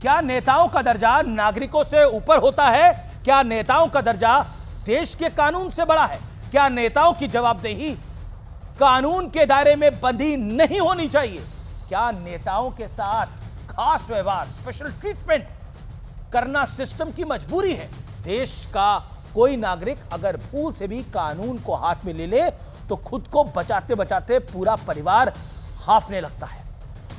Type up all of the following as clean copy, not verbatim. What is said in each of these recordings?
क्या नेताओं का दर्जा नागरिकों से ऊपर होता है? क्या नेताओं का दर्जा देश के कानून से बड़ा है? क्या नेताओं की जवाबदेही कानून के दायरे में बंधी नहीं होनी चाहिए? क्या नेताओं के साथ खास व्यवहार, स्पेशल ट्रीटमेंट करना सिस्टम की मजबूरी है? देश का कोई नागरिक अगर भूल से भी कानून को हाथ में ले ले तो खुद को बचाते बचाते पूरा परिवार हाफने लगता है।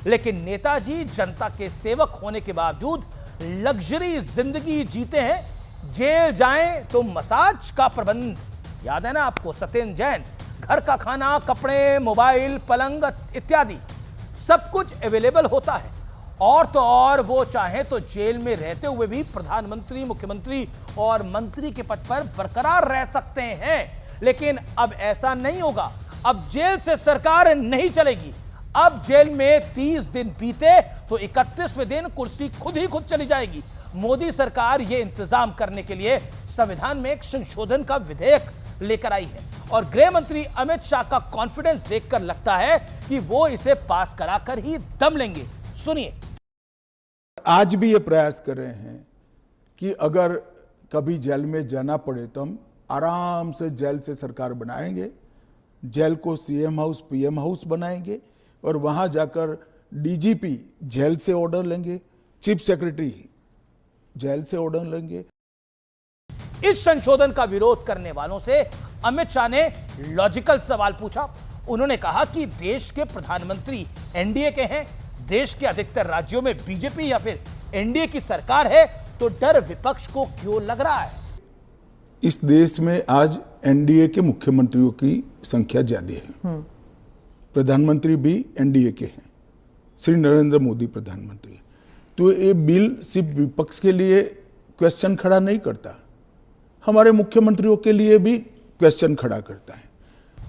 लेकिन नेताजी जनता के सेवक होने के बावजूद लग्जरी जिंदगी जीते हैं। जेल जाएं तो मसाज का प्रबंध, याद है ना आपको, सत्येंद्र जैन, घर का खाना, कपड़े, मोबाइल, पलंग इत्यादि सब कुछ अवेलेबल होता है। और तो और वो चाहे तो जेल में रहते हुए भी प्रधानमंत्री, मुख्यमंत्री और मंत्री के पद पर बरकरार रह सकते हैं। लेकिन अब ऐसा नहीं होगा। अब जेल से सरकार नहीं चलेगी। अब जेल में 30 दिन बीते तो 31वें दिन कुर्सी खुद ही खुद चली जाएगी। मोदी सरकार यह इंतजाम करने के लिए संविधान में एक संशोधन का विधेयक लेकर आई है और गृह मंत्री अमित शाह का कॉन्फिडेंस देखकर लगता है कि वो इसे पास कराकर ही दम लेंगे। सुनिए। आज भी ये प्रयास कर रहे हैं कि अगर कभी जेल में जाना पड़े तो हम आराम से जेल से सरकार बनाएंगे, जेल को सीएम हाउस, पीएम हाउस बनाएंगे और वहां जाकर डीजीपी जेल से ऑर्डर लेंगे, चीफ सेक्रेटरी जेल से ऑर्डर लेंगे। इस संशोधन का विरोध करने वालों से अमित शाह ने लॉजिकल सवाल पूछा। उन्होंने कहा कि देश के प्रधानमंत्री एनडीए के हैं, देश के अधिकतर राज्यों में बीजेपी या फिर एनडीए की सरकार है, तो डर विपक्ष को क्यों लग रहा है? इस देश में आज एनडीए के मुख्यमंत्रियों की संख्या ज्यादा है। प्रधानमंत्री भी एनडीए के हैं, श्री नरेंद्र मोदी प्रधानमंत्री। तो ये बिल सिर्फ विपक्ष के लिए क्वेश्चन खड़ा नहीं करता, हमारे मुख्यमंत्रियों के लिए भी क्वेश्चन खड़ा करता है।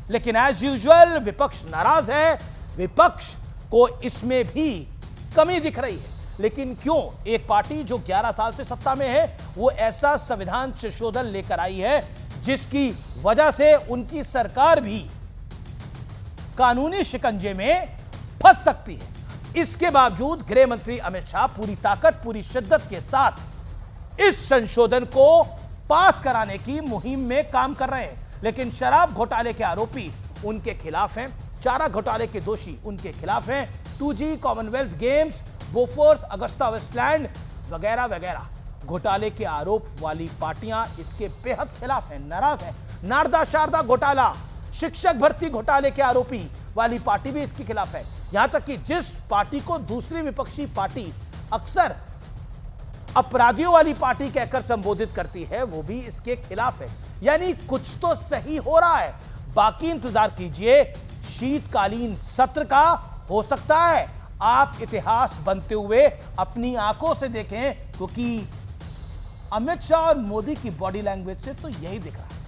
लेकिन एज यूजुअल विपक्ष नाराज है। विपक्ष को इसमें भी कमी दिख रही है। लेकिन क्यों एक पार्टी जो 11 साल से सत्ता में है वो ऐसा संविधान संशोधन लेकर आई है जिसकी वजह से उनकी सरकार भी कानूनी शिकंजे में फंस सकती है। इसके बावजूद गृह मंत्री अमित शाह पूरी ताकत, पूरी शिद्दत के साथ इस संशोधन को पास कराने की मुहिम में काम कर रहे हैं। लेकिन शराब घोटाले के आरोपी उनके खिलाफ हैं, चारा घोटाले के दोषी उनके खिलाफ हैं, 2G, commonwealth games, Bofors, Agusta Westland वगैरह वगैरह घोटाले के आरोप वाली पार्टियां इसके बेहद खिलाफ हैं, नाराज हैं। नारदा शारदा घोटाला, शिक्षक भर्ती घोटाले के आरोपी वाली पार्टी भी इसके खिलाफ है। यहां तक कि जिस पार्टी को दूसरी विपक्षी पार्टी अक्सर अपराधियों वाली पार्टी कहकर संबोधित करती है वो भी इसके खिलाफ है। यानी कुछ तो सही हो रहा है। बाकी इंतजार कीजिए शीतकालीन सत्र का, हो सकता है आप इतिहास बनते हुए अपनी आंखों से देखें, क्योंकि अमित शाह और मोदी की बॉडी लैंग्वेज से तो यही दिख रहा है।